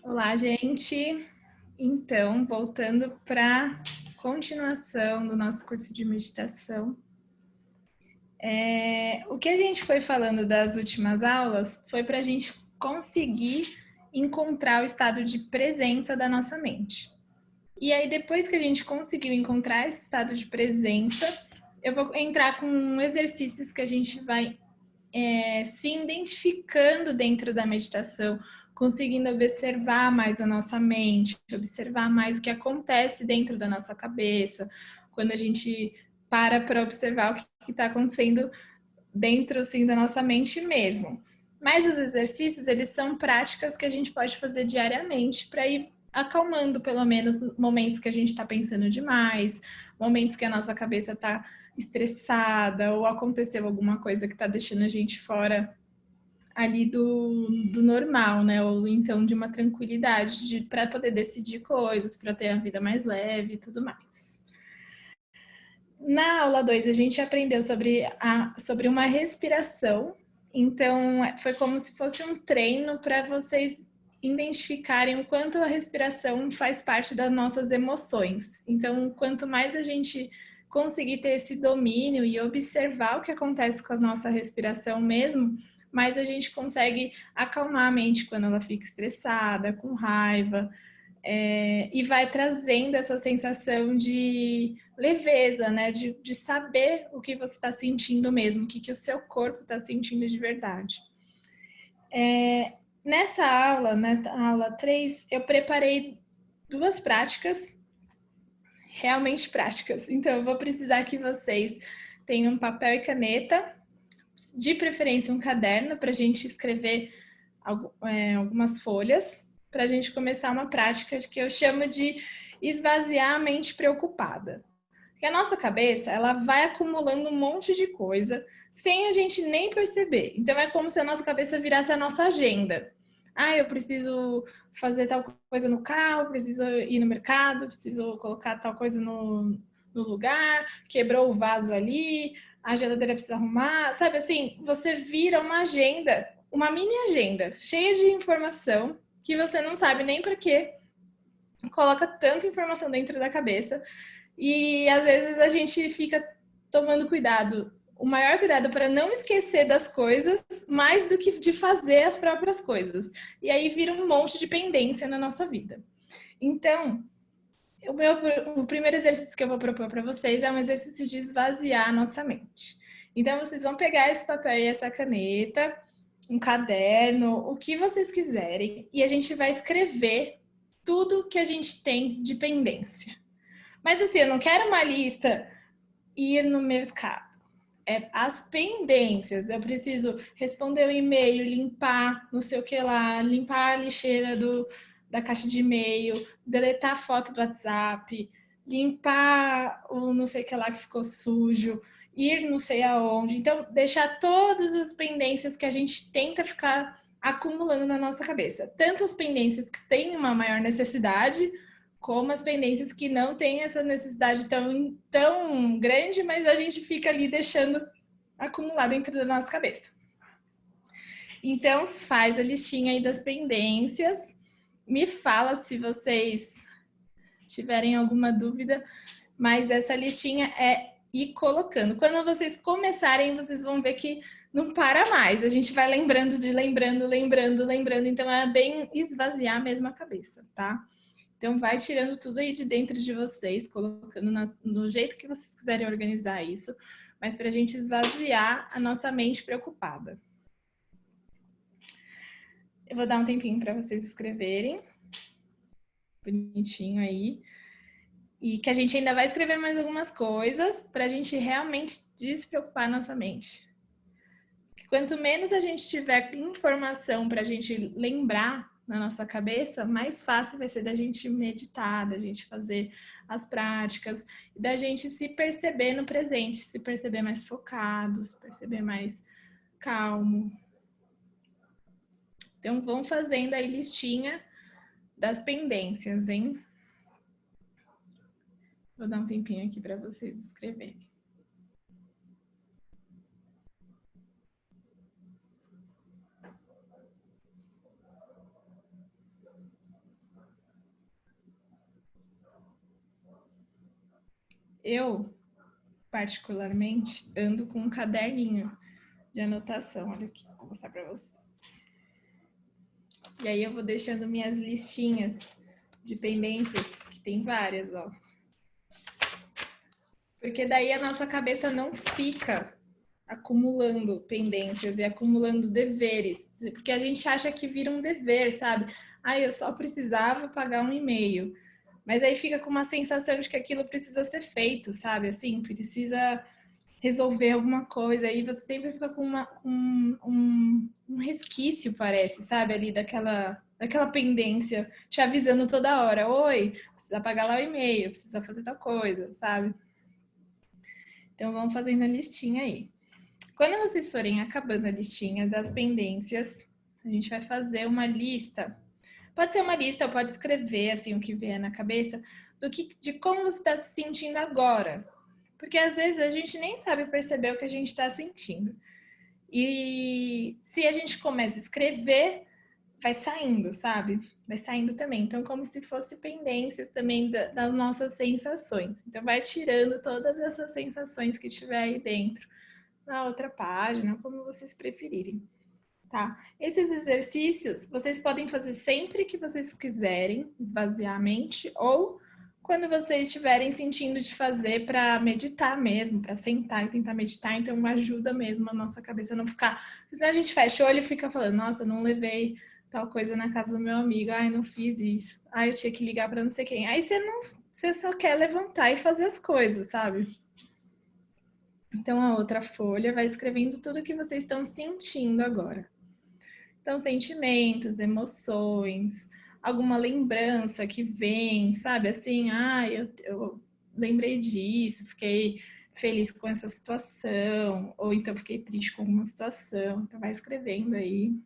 Olá, gente. Então, voltando para a continuação do nosso curso de meditação. O que a gente foi falando das últimas aulas foi para a gente conseguir encontrar o estado de presença da nossa mente. E aí, depois que a gente conseguiu encontrar esse estado de presença, eu vou entrar com exercícios que a gente vai se identificando dentro da meditação, conseguindo observar mais a nossa mente, observar mais o que acontece dentro da nossa cabeça, quando a gente para observar o que está acontecendo dentro assim, da nossa mente mesmo. Mas os exercícios, eles são práticas que a gente pode fazer diariamente para ir acalmando, pelo menos, momentos que a gente está pensando demais, momentos que a nossa cabeça está estressada ou aconteceu alguma coisa que está deixando a gente fora ali do normal, né? Ou então de uma tranquilidade para poder decidir coisas, para ter a vida mais leve e tudo mais. Na aula 2, a gente aprendeu sobre uma respiração. Então, foi como se fosse um treino para vocês identificarem o quanto a respiração faz parte das nossas emoções. Então, quanto mais a gente conseguir ter esse domínio e observar o que acontece com a nossa respiração mesmo, mais a gente consegue acalmar a mente quando ela fica estressada, com raiva, e vai trazendo essa sensação de leveza, né? De saber o que você está sentindo mesmo, o que o seu corpo está sentindo de verdade. Nessa aula, na aula 3, eu preparei duas práticas, realmente práticas. Então, eu vou precisar que vocês tenham papel e caneta, de preferência um caderno, para a gente escrever algumas folhas, para a gente começar uma prática que eu chamo de esvaziar a mente preocupada. Porque a nossa cabeça, ela vai acumulando um monte de coisa sem a gente nem perceber. Então é como se a nossa cabeça virasse a nossa agenda. Ah, eu preciso fazer tal coisa no carro, preciso ir no mercado, preciso colocar tal coisa no lugar, quebrou o vaso ali, a geladeira precisa arrumar, sabe assim? Você vira uma agenda, uma mini agenda, cheia de informação que você não sabe nem para quê, coloca tanta informação dentro da cabeça e às vezes a gente fica tomando cuidado, o maior cuidado para não esquecer das coisas, mais do que de fazer as próprias coisas. E aí vira um monte de pendência na nossa vida. Então, o primeiro exercício que eu vou propor para vocês é um exercício de esvaziar a nossa mente. Então, vocês vão pegar esse papel e essa caneta, um caderno, o que vocês quiserem, e a gente vai escrever tudo que a gente tem de pendência. Mas assim, eu não quero uma lista, ir no mercado. É as pendências. Eu preciso responder o e-mail, limpar não sei o que lá, limpar a lixeira da caixa de e-mail, deletar a foto do WhatsApp, limpar o não sei o que lá que ficou sujo, ir não sei aonde. Então, deixar todas as pendências que a gente tenta ficar acumulando na nossa cabeça. Tanto as pendências que têm uma maior necessidade, como as pendências que não têm essa necessidade tão grande, mas a gente fica ali deixando acumular dentro da nossa cabeça. Então, faz a listinha aí das pendências, me fala se vocês tiverem alguma dúvida, mas essa listinha é ir colocando. Quando vocês começarem, vocês vão ver que não para mais. A gente vai lembrando, então é bem esvaziar mesmo a cabeça, tá? Então, vai tirando tudo aí de dentro de vocês, colocando no jeito que vocês quiserem organizar isso, mas para a gente esvaziar a nossa mente preocupada. Eu vou dar um tempinho para vocês escreverem, bonitinho aí, e que a gente ainda vai escrever mais algumas coisas para a gente realmente despreocupar a nossa mente. Quanto menos a gente tiver informação para a gente lembrar na nossa cabeça, mais fácil vai ser da gente meditar, da gente fazer as práticas, da gente se perceber no presente, se perceber mais focado, se perceber mais calmo. Então, vão fazendo aí listinha das pendências, hein? Vou dar um tempinho aqui para vocês escreverem. Eu, particularmente, ando com um caderninho de anotação. Olha aqui, vou mostrar para vocês. E aí eu vou deixando minhas listinhas de pendências, que tem várias, ó. Porque daí a nossa cabeça não fica acumulando pendências e acumulando deveres. Porque a gente acha que vira um dever, sabe? Ah, eu só precisava pagar um e-mail. Mas aí fica com uma sensação de que aquilo precisa ser feito, sabe? Assim, precisa resolver alguma coisa. Aí você sempre fica com um resquício, parece, sabe? Ali daquela pendência, te avisando toda hora. Oi, precisa pagar lá o e-mail, precisa fazer tal coisa, sabe? Então, vamos fazendo a listinha aí. Quando vocês forem acabando a listinha das pendências, a gente vai fazer uma lista. Pode ser uma lista, ou pode escrever assim o que vier na cabeça de como você está se sentindo agora. Porque às vezes a gente nem sabe perceber o que a gente está sentindo. E se a gente começa a escrever, vai saindo, sabe? Vai saindo também. Então, como se fosse pendências também das nossas sensações. Então, vai tirando todas essas sensações que tiver aí dentro na outra página, como vocês preferirem. Tá? Esses exercícios vocês podem fazer sempre que vocês quiserem, esvaziar a mente, ou quando vocês estiverem sentindo de fazer para meditar mesmo, para sentar e tentar meditar, então ajuda mesmo a nossa cabeça a não ficar. Senão a gente fecha o olho e fica falando, nossa, não levei tal coisa na casa do meu amigo, ai, não fiz isso, ai, eu tinha que ligar para não sei quem. Aí você só quer levantar e fazer as coisas, sabe? Então a outra folha vai escrevendo tudo que vocês estão sentindo agora. Então, sentimentos, emoções, alguma lembrança que vem, sabe? Assim, eu lembrei disso, fiquei feliz com essa situação, ou então fiquei triste com alguma situação. Então, vai escrevendo aí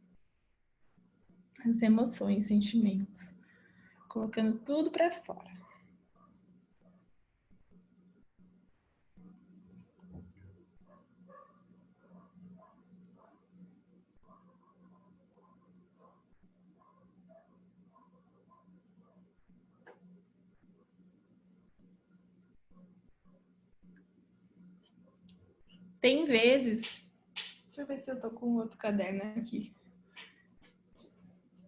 as emoções, sentimentos, colocando tudo para fora. Tem vezes. Deixa eu ver se eu tô com outro caderno aqui.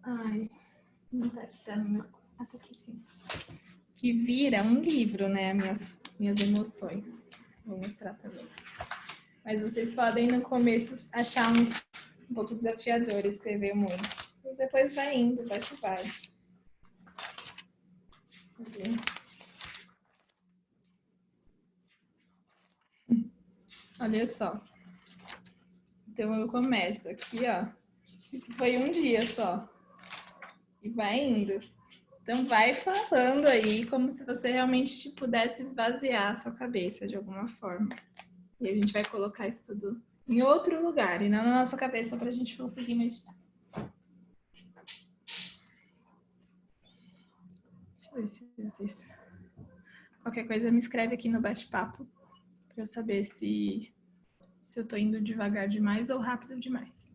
Ai, não tá aqui, tá no meu. Ah, tá aqui sim. Que vira um livro, né? Minhas emoções. Vou mostrar também. Mas vocês podem no começo achar um pouco desafiador escrever muito. Mas depois vai indo, vai que vai. Olha só. Então eu começo aqui, ó. Isso foi um dia só. E vai indo. Então vai falando aí como se você realmente pudesse esvaziar a sua cabeça de alguma forma. E a gente vai colocar isso tudo em outro lugar e não na nossa cabeça para a gente conseguir meditar. Deixa eu ver se existe. Qualquer coisa me escreve aqui no bate-papo para eu saber se eu tô indo devagar demais ou rápido demais.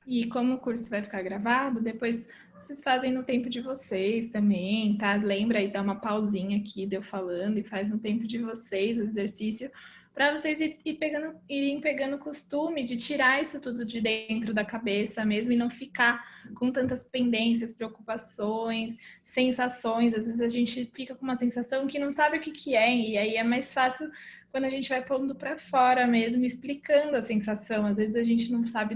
E como o curso vai ficar gravado, depois vocês fazem no tempo de vocês também, tá? Lembra aí, dá uma pausinha aqui de eu falando e faz no tempo de vocês o exercício, para vocês irem pegando o costume de tirar isso tudo de dentro da cabeça mesmo e não ficar com tantas pendências, preocupações, sensações. Às vezes a gente fica com uma sensação que não sabe o que que é, e aí é mais fácil quando a gente vai pondo para fora mesmo, explicando a sensação. Às vezes a gente não sabe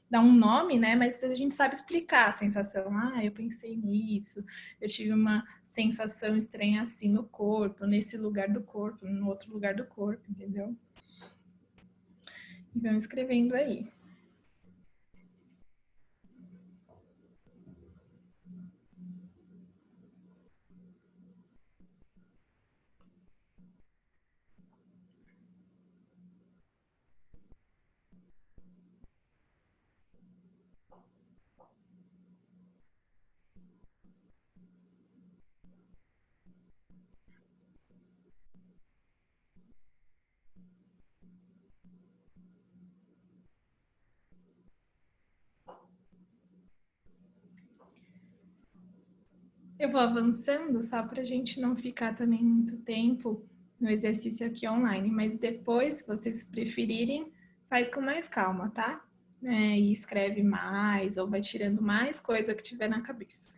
dar um nome, né? Mas a gente sabe explicar a sensação. Ah, eu pensei nisso, eu tive uma sensação estranha assim no corpo, nesse lugar do corpo, no outro lugar do corpo, entendeu? E vão escrevendo aí. Eu vou avançando só para a gente não ficar também muito tempo no exercício aqui online, mas depois, se vocês preferirem, faz com mais calma, tá? E escreve mais ou vai tirando mais coisa que tiver na cabeça.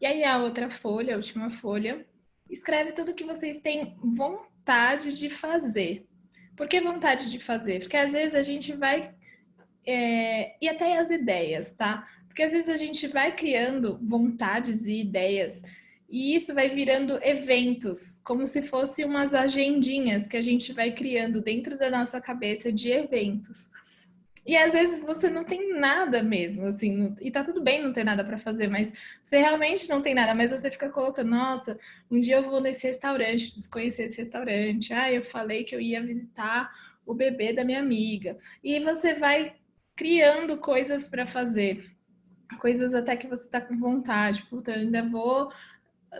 E aí a outra folha, a última folha, escreve tudo que vocês têm vontade de fazer. Por que vontade de fazer? Porque às vezes a gente vai e até as ideias, tá? Porque às vezes a gente vai criando vontades e ideias e isso vai virando eventos, como se fossem umas agendinhas que a gente vai criando dentro da nossa cabeça de eventos. E às vezes você não tem nada mesmo, assim, e tá tudo bem não ter nada para fazer, mas você realmente não tem nada, mas você fica colocando, nossa, um dia eu vou nesse restaurante, preciso conhecer esse restaurante, eu falei que eu ia visitar o bebê da minha amiga. E você vai criando coisas para fazer, coisas até que você tá com vontade, puta, eu ainda vou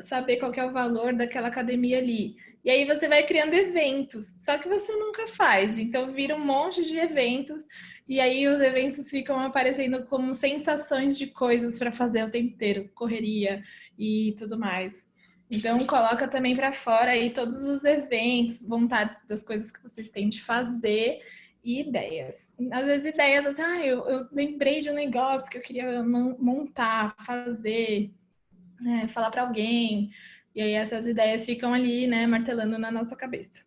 saber qual que é o valor daquela academia ali. E aí você vai criando eventos, só que você nunca faz, então vira um monte de eventos e aí os eventos ficam aparecendo como sensações de coisas para fazer o tempo inteiro, correria e tudo mais. Então coloca também para fora aí todos os eventos, vontades das coisas que vocês têm de fazer e ideias. Às vezes ideias assim, eu lembrei de um negócio que eu queria montar, fazer, falar para alguém. E aí essas ideias ficam ali, né, martelando na nossa cabeça.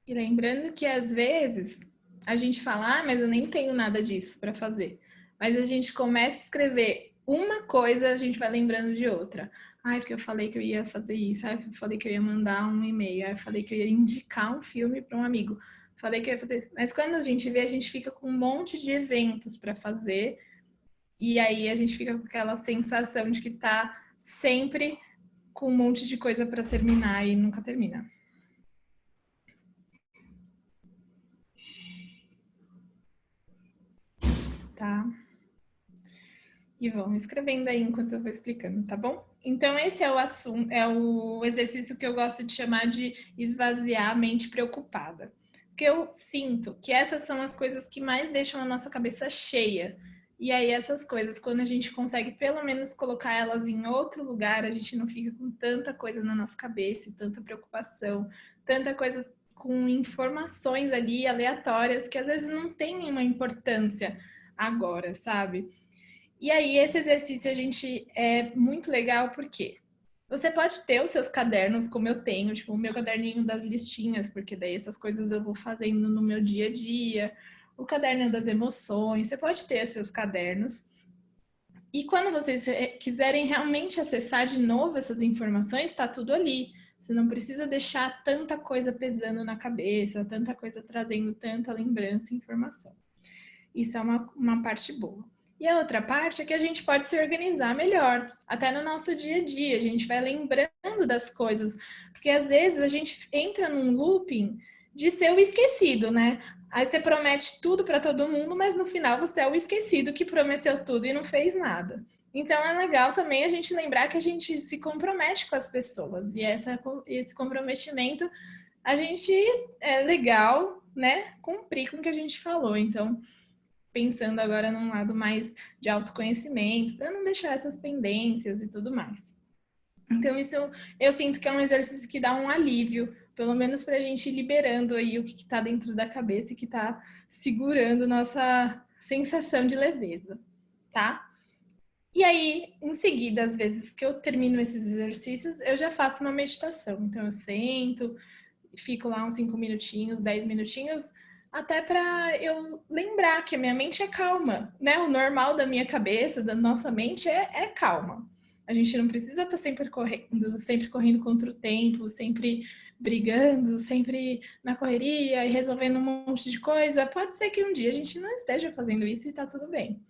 E lembrando que às vezes a gente fala, mas eu nem tenho nada disso para fazer. Mas a gente começa a escrever uma coisa, a gente vai lembrando de outra. Porque eu falei que eu ia fazer isso, eu falei que eu ia mandar um e-mail, eu falei que eu ia indicar um filme para um amigo. Falei que eu ia fazer. Mas quando a gente vê, a gente fica com um monte de eventos para fazer. E aí a gente fica com aquela sensação de que tá sempre com um monte de coisa para terminar e nunca termina. Tá? E vão escrevendo aí enquanto eu vou explicando, tá bom? Então, esse é o assunto, é o exercício que eu gosto de chamar de esvaziar a mente preocupada. Porque eu sinto que essas são as coisas que mais deixam a nossa cabeça cheia. E aí, essas coisas, quando a gente consegue pelo menos colocar elas em outro lugar, a gente não fica com tanta coisa na nossa cabeça, tanta preocupação, tanta coisa com informações ali aleatórias que às vezes não têm uma importância agora, sabe? E aí, esse exercício a gente é muito legal porque você pode ter os seus cadernos, como eu tenho, tipo, o meu caderninho das listinhas, porque daí essas coisas eu vou fazendo no meu dia a dia, o caderno das emoções, você pode ter seus cadernos. E quando vocês quiserem realmente acessar de novo essas informações, está tudo ali. Você não precisa deixar tanta coisa pesando na cabeça, tanta coisa trazendo tanta lembrança e informação. Isso é uma parte boa. E a outra parte é que a gente pode se organizar melhor, até no nosso dia a dia. A gente vai lembrando das coisas, porque às vezes a gente entra num looping de ser o esquecido, né? Aí você promete tudo para todo mundo, mas no final você é o esquecido que prometeu tudo e não fez nada. Então é legal também a gente lembrar que a gente se compromete com as pessoas e esse comprometimento a gente é legal, né? Cumprir com o que a gente falou. Então pensando agora num lado mais de autoconhecimento, para não deixar essas pendências e tudo mais. Então, isso eu sinto que é um exercício que dá um alívio, pelo menos para a gente ir liberando aí o que está dentro da cabeça e que está segurando nossa sensação de leveza, tá? E aí, em seguida, às vezes que eu termino esses exercícios, eu já faço uma meditação. Então, eu sento, fico lá uns 5 minutinhos, 10 minutinhos, até para eu lembrar que a minha mente é calma, né? O normal da minha cabeça, da nossa mente é calma. A gente não precisa estar sempre correndo contra o tempo, sempre brigando, sempre na correria e resolvendo um monte de coisa. Pode ser que um dia a gente não esteja fazendo isso e tá tudo bem.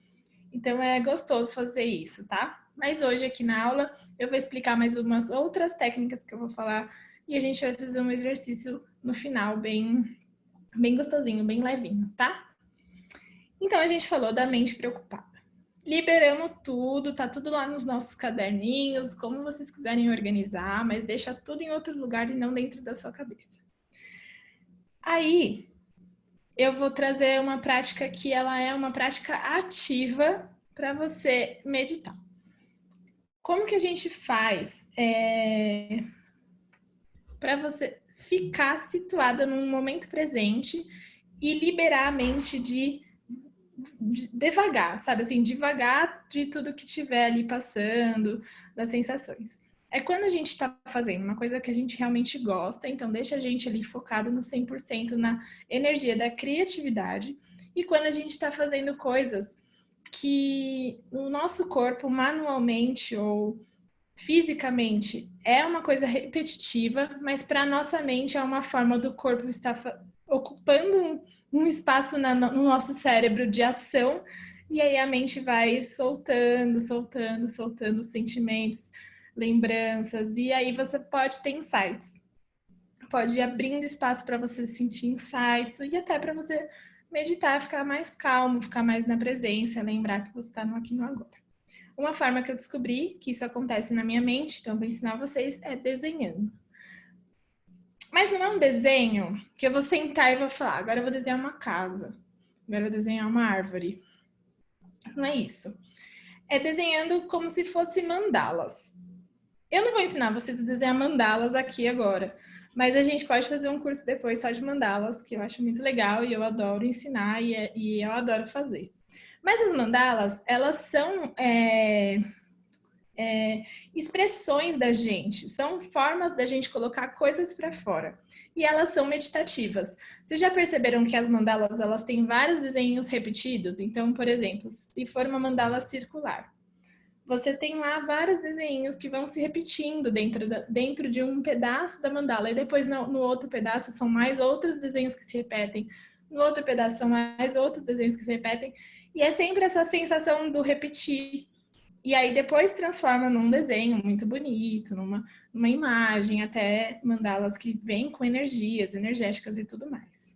Então é gostoso fazer isso, tá? Mas hoje aqui na aula eu vou explicar mais umas outras técnicas que eu vou falar e a gente vai fazer um exercício no final bem gostosinho, bem levinho, tá? Então a gente falou da mente preocupada. Liberamos tudo, tá tudo lá nos nossos caderninhos, como vocês quiserem organizar, mas deixa tudo em outro lugar e não dentro da sua cabeça. Aí, eu vou trazer uma prática que ela é uma prática ativa para você meditar. Como que a gente faz para você ficar situada num momento presente e liberar a mente de devagar, sabe? Assim, devagar de tudo que estiver ali passando, das sensações. É quando a gente está fazendo uma coisa que a gente realmente gosta, então deixa a gente ali focado no 100% na energia da criatividade. E quando a gente está fazendo coisas que no nosso corpo, manualmente ou fisicamente, é uma coisa repetitiva, mas para a nossa mente é uma forma do corpo estar ocupando um espaço no nosso cérebro de ação, e aí a mente vai soltando os sentimentos, lembranças, e aí você pode ter insights. Pode ir abrindo espaço para você sentir insights e até para você meditar, ficar mais calmo, ficar mais na presença, lembrar que você está no aqui e no agora. Uma forma que eu descobri que isso acontece na minha mente, então vou ensinar vocês, é desenhando. Mas não é um desenho que eu vou sentar e vou falar, agora eu vou desenhar uma casa, agora eu vou desenhar uma árvore. Não é isso. É desenhando como se fosse mandalas. Eu não vou ensinar vocês a desenhar mandalas aqui agora, mas a gente pode fazer um curso depois só de mandalas, que eu acho muito legal e eu adoro ensinar e eu adoro fazer. Mas as mandalas, elas são expressões da gente, são formas da gente colocar coisas para fora. E elas são meditativas. Vocês já perceberam que as mandalas, elas têm vários desenhos repetidos? Então, por exemplo, se for uma mandala circular, você tem lá vários desenhos que vão se repetindo dentro de um pedaço da mandala. E depois no outro pedaço são mais outros desenhos que se repetem. No outro pedaço são mais outros desenhos que se repetem. E é sempre essa sensação do repetir. E aí depois transforma num desenho muito bonito, numa imagem, até mandalas que vêm com energias energéticas e tudo mais.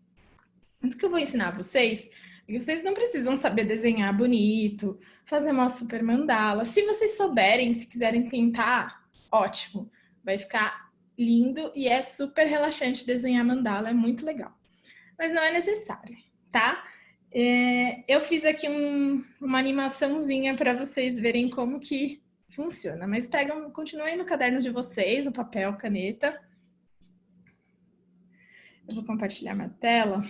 Isso que eu vou ensinar vocês, vocês não precisam saber desenhar bonito, fazer uma super mandala. Se vocês souberem, se quiserem tentar, ótimo. Vai ficar lindo e é super relaxante desenhar mandala, é muito legal. Mas não é necessário, tá? Eu fiz aqui uma animaçãozinha para vocês verem como que funciona. Mas continuem no caderno de vocês, no papel, caneta. Eu vou compartilhar minha tela.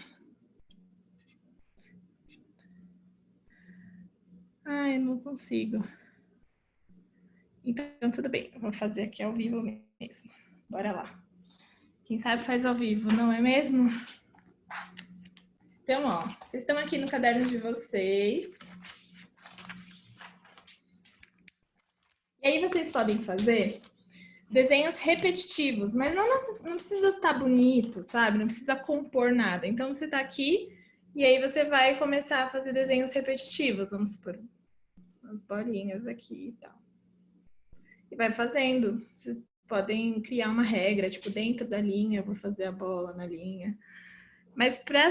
Ai, não consigo. Então, tudo bem. Eu vou fazer aqui ao vivo mesmo. Bora lá. Quem sabe faz ao vivo, não é mesmo? Então, ó, vocês estão aqui no caderno de vocês. E aí vocês podem fazer desenhos repetitivos, mas não precisa estar bonito, sabe? Não precisa compor nada. Então, você está aqui e aí você vai começar a fazer desenhos repetitivos. Vamos supor, umas bolinhas aqui e tal. E vai fazendo. Vocês podem criar uma regra, tipo, dentro da linha, eu vou fazer a bola na linha. Mas para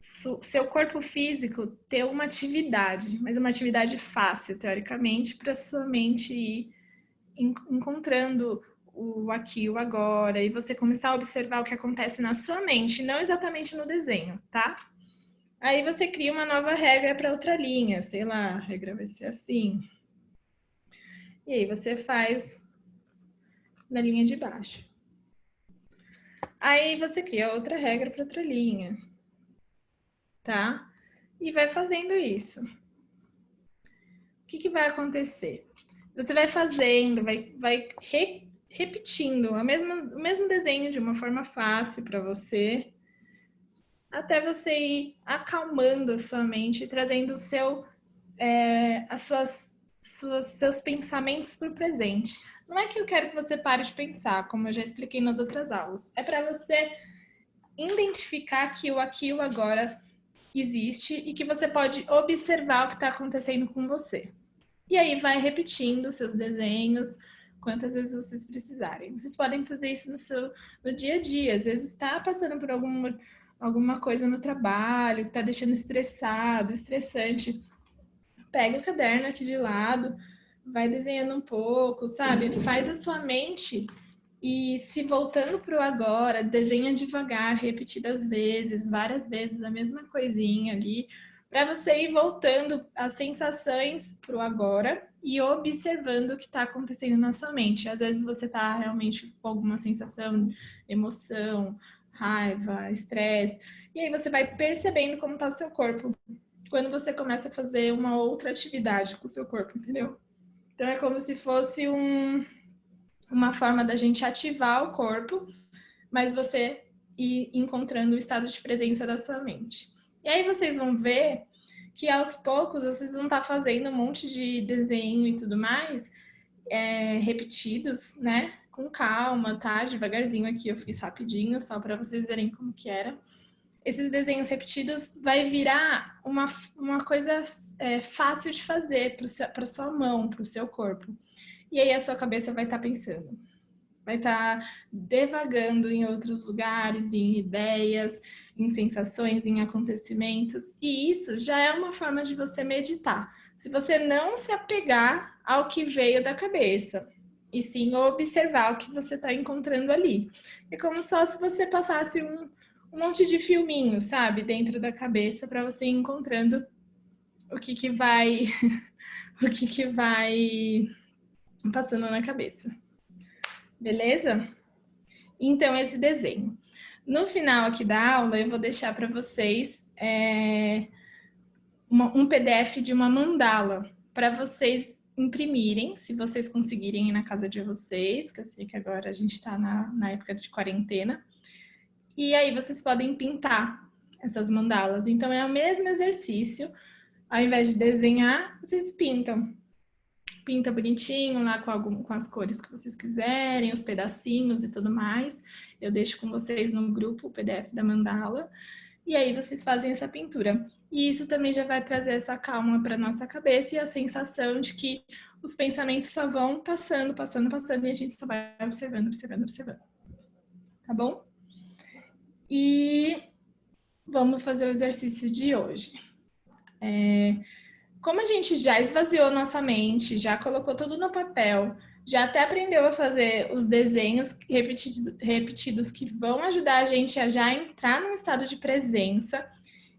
seu corpo físico ter uma atividade, mas uma atividade fácil, teoricamente, para sua mente ir encontrando o aqui, o agora, e você começar a observar o que acontece na sua mente, não exatamente no desenho, tá? Aí você cria uma nova regra para outra linha, sei lá, a regra vai ser assim. E aí você faz na linha de baixo. Aí você cria outra regra para outra linha, tá? E vai fazendo isso. O que vai acontecer? Você vai fazendo, vai repetindo o mesmo desenho de uma forma fácil para você, até você ir acalmando a sua mente, trazendo as suas seus pensamentos para o presente. Não é que eu quero que você pare de pensar, como eu já expliquei nas outras aulas. É para você identificar que o aqui e o agora existe e que você pode observar o que está acontecendo com você. E aí vai repetindo seus desenhos quantas vezes vocês precisarem. Vocês podem fazer isso no dia a dia. Às vezes está passando por alguma coisa no trabalho que está deixando estressado, estressante. Pega o caderno aqui de lado, vai desenhando um pouco, sabe? Faz a sua mente e se voltando para o agora, desenha devagar, repetidas vezes, várias vezes a mesma coisinha ali, para você ir voltando as sensações para o agora e observando o que está acontecendo na sua mente. Às vezes você está realmente com alguma sensação, emoção, raiva, estresse, e aí você vai percebendo como está o seu corpo quando você começa a fazer uma outra atividade com o seu corpo, entendeu? Então é como se fosse uma forma da gente ativar o corpo, mas você ir encontrando o estado de presença da sua mente. E aí vocês vão ver que aos poucos vocês vão estar fazendo um monte de desenho e tudo mais, repetidos, né? Com calma, tá? Devagarzinho aqui eu fiz rapidinho, só para vocês verem como que era. Esses desenhos repetidos vai virar uma coisa fácil de fazer para sua mão, para o seu corpo. E aí a sua cabeça vai estar pensando, vai estar devagando em outros lugares, em ideias, em sensações, em acontecimentos. E isso já é uma forma de você meditar. Se você não se apegar ao que veio da cabeça, e sim observar o que você está encontrando ali. É como só se você passasse um monte de filminho, sabe, dentro da cabeça para você ir encontrando o que vai o que vai passando na cabeça. Beleza? Então, esse desenho. No final aqui da aula, eu vou deixar para vocês um PDF de uma mandala para vocês imprimirem, se vocês conseguirem ir na casa de vocês, que eu sei que agora a gente está na época de quarentena. E aí vocês podem pintar essas mandalas. Então, é o mesmo exercício. Ao invés de desenhar, vocês pintam. Pinta bonitinho lá com as cores que vocês quiserem, os pedacinhos e tudo mais. Eu deixo com vocês no grupo o PDF da mandala. E aí vocês fazem essa pintura. E isso também já vai trazer essa calma para nossa cabeça e a sensação de que os pensamentos só vão passando, passando, passando e a gente só vai observando, observando, observando. Tá bom? E vamos fazer o exercício de hoje. Como a gente já esvaziou nossa mente, já colocou tudo no papel, já até aprendeu a fazer os desenhos repetidos que vão ajudar a gente a já entrar num estado de presença.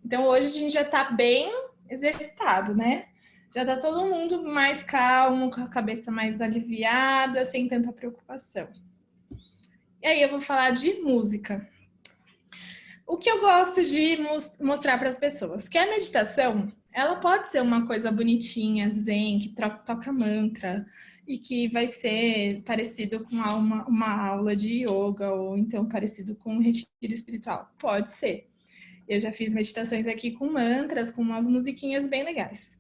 Então, hoje a gente já está bem exercitado, né? Já está todo mundo mais calmo, com a cabeça mais aliviada, sem tanta preocupação. E aí eu vou falar de música. O que eu gosto de mostrar para as pessoas? Que a meditação, ela pode ser uma coisa bonitinha, zen, que toca mantra, e que vai ser parecido com uma aula de yoga, ou então parecido com um retiro espiritual. Pode ser. Eu já fiz meditações aqui com mantras, com umas musiquinhas bem legais.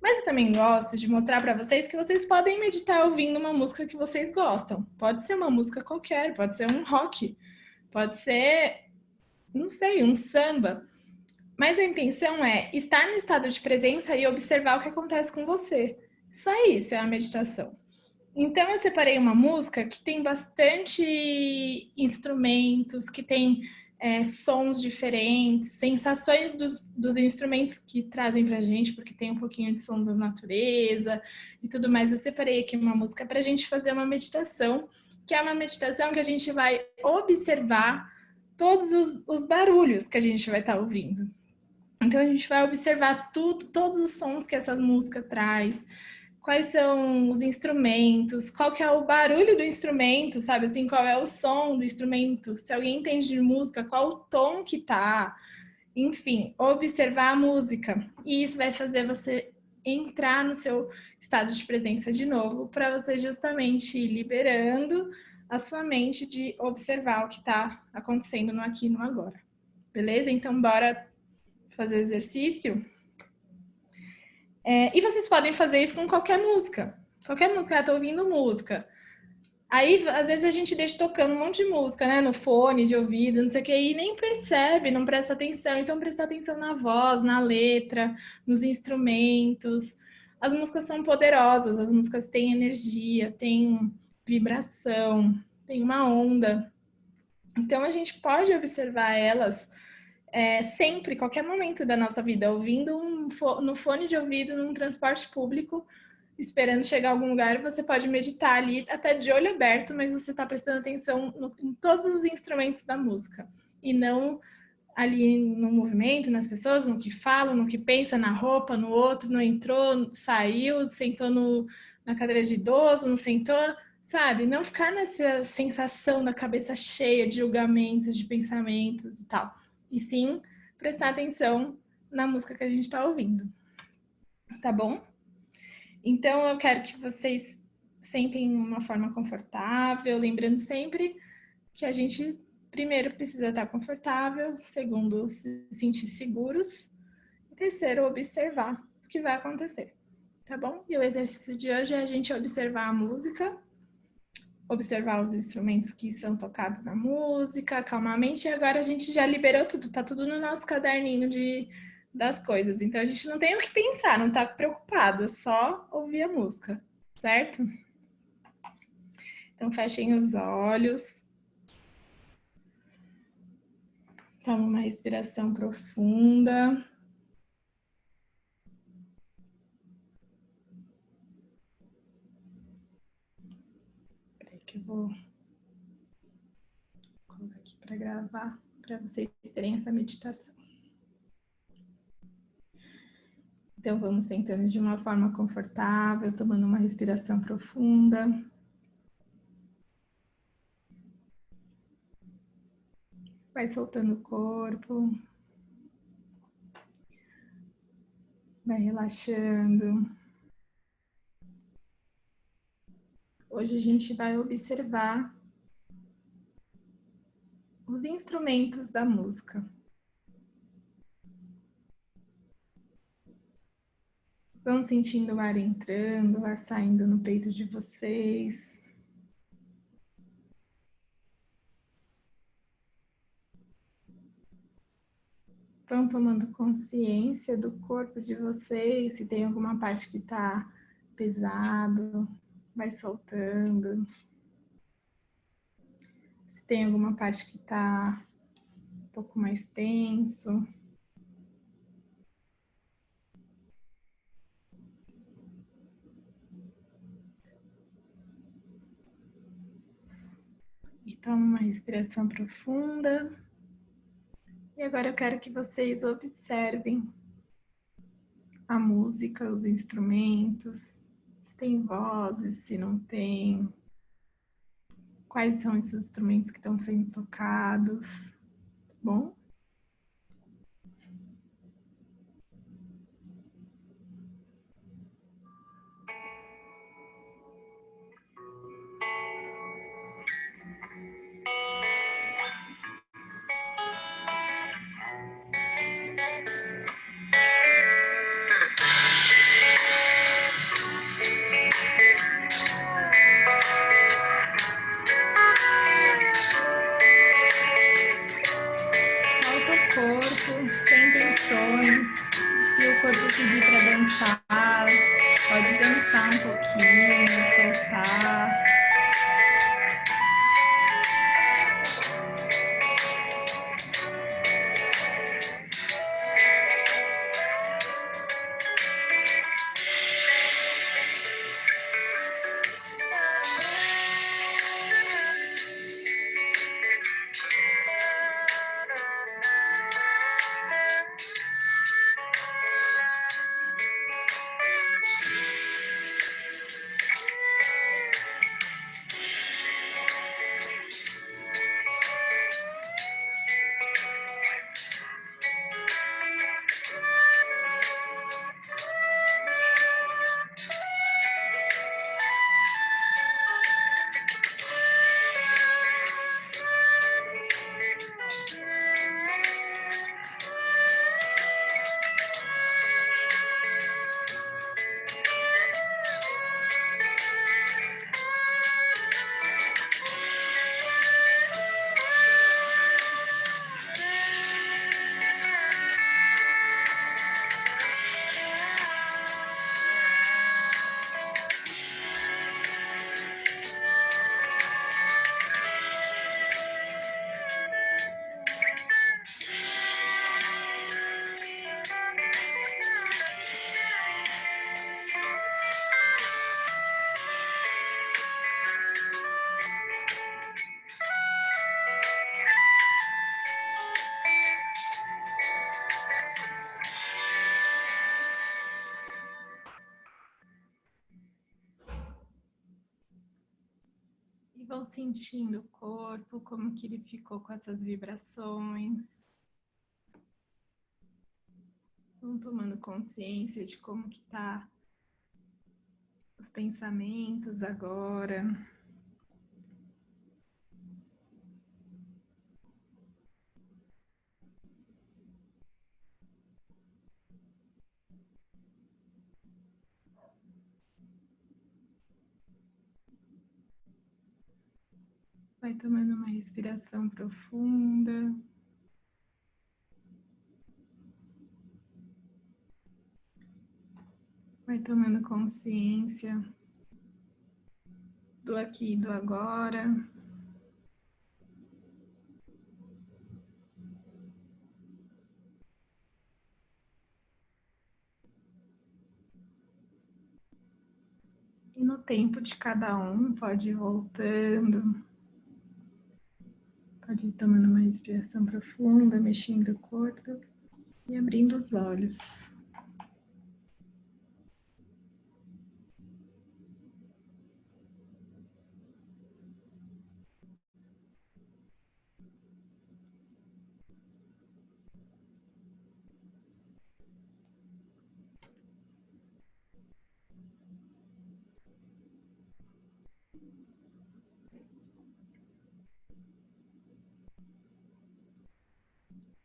Mas eu também gosto de mostrar para vocês que vocês podem meditar ouvindo uma música que vocês gostam. Pode ser uma música qualquer, pode ser um rock, pode ser, não sei, um samba. Mas a intenção é estar no estado de presença e observar o que acontece com você. Só isso é a meditação. Então eu separei uma música que tem bastante instrumentos, que tem sons diferentes, sensações dos instrumentos que trazem pra gente, porque tem um pouquinho de som da natureza e tudo mais. Eu separei aqui uma música pra gente fazer uma meditação, que é uma meditação que a gente vai observar todos os barulhos que a gente vai estar ouvindo. Então a gente vai observar todos os sons que essa música traz, quais são os instrumentos, qual que é o barulho do instrumento, sabe? Assim, qual é o som do instrumento, se alguém entende de música, qual o tom que tá. Enfim, observar a música. E isso vai fazer você entrar no seu estado de presença de novo, para você justamente ir liberando a sua mente de observar o que está acontecendo no aqui e no agora. Beleza? Então, bora fazer o exercício? E vocês podem fazer isso com qualquer música. Qualquer música, tô ouvindo música. Aí, às vezes, a gente deixa tocando um monte de música, né? No fone, de ouvido, não sei o que, e nem percebe, não presta atenção. Então, prestar atenção na voz, na letra, nos instrumentos. As músicas são poderosas, as músicas têm energia, têm vibração, tem uma onda. Então, a gente pode observar elas sempre, qualquer momento da nossa vida, ouvindo no fone de ouvido, num transporte público, esperando chegar a algum lugar, você pode meditar ali, até de olho aberto, mas você está prestando atenção em todos os instrumentos da música. E não ali no movimento, nas pessoas, no que falam, no que pensa, na roupa, no outro, não entrou, saiu, sentou na cadeira de idoso, não sentou, sabe? Não ficar nessa sensação da cabeça cheia de julgamentos, de pensamentos e tal. E sim prestar atenção na música que a gente está ouvindo. Tá bom? Então, eu quero que vocês sentem de uma forma confortável, lembrando sempre que a gente, primeiro, precisa estar confortável, segundo, se sentir seguros, e terceiro, observar o que vai acontecer, tá bom? E o exercício de hoje é a gente observar a música, observar os instrumentos que são tocados na música, calmamente, e agora a gente já liberou tudo, tá tudo no nosso caderninho das coisas. Então a gente não tem o que pensar, não tá preocupado, é só ouvir a música, certo? Então fechem os olhos. Toma uma respiração profunda. Peraí que eu vou colocar aqui para gravar, para vocês terem essa meditação. Então vamos sentando de uma forma confortável, tomando uma respiração profunda. Vai soltando o corpo. Vai relaxando. Hoje a gente vai observar os instrumentos da música. Vão sentindo o ar entrando, o ar saindo no peito de vocês. Vão tomando consciência do corpo de vocês, se tem alguma parte que está pesado, vai soltando. Se tem alguma parte que está um pouco mais tenso. E toma uma respiração profunda. E agora eu quero que vocês observem a música, os instrumentos, se tem vozes, se não tem, quais são esses instrumentos que estão sendo tocados, tá bom? Vão sentindo o corpo, como que ele ficou com essas vibrações. Vão tomando consciência de como que tá os pensamentos agora. Vai tomando uma respiração profunda. Vai tomando consciência do aqui e do agora. E no tempo de cada um, pode ir voltando. Pode ir tomando uma respiração profunda, mexendo o corpo e abrindo os olhos.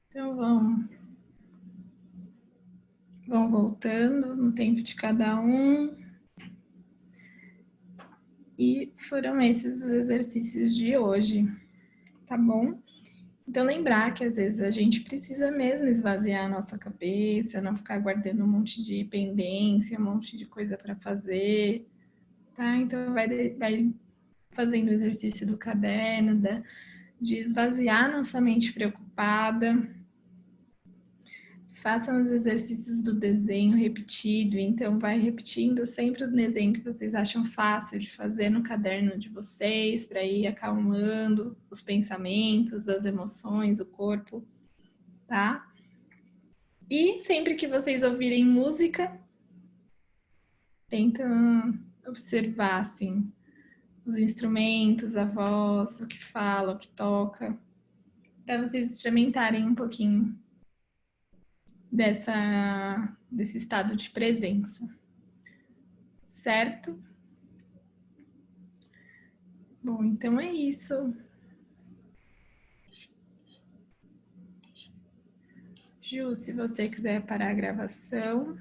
Então vão voltando no tempo de cada um. E foram esses os exercícios de hoje, tá bom? Então lembrar que às vezes a gente precisa mesmo esvaziar a nossa cabeça, não ficar guardando um monte de pendência, um monte de coisa para fazer, tá? Então vai fazendo o exercício do caderno, de esvaziar nossa mente preocupada. Façam os exercícios do desenho repetido, então vai repetindo sempre o desenho que vocês acham fácil de fazer no caderno de vocês, para ir acalmando os pensamentos, as emoções, o corpo, tá? E sempre que vocês ouvirem música, tentam observar, assim, os instrumentos, a voz, o que fala, o que toca, para vocês experimentarem um pouquinho desse estado de presença, certo? Bom, então é isso. Ju, se você quiser parar a gravação.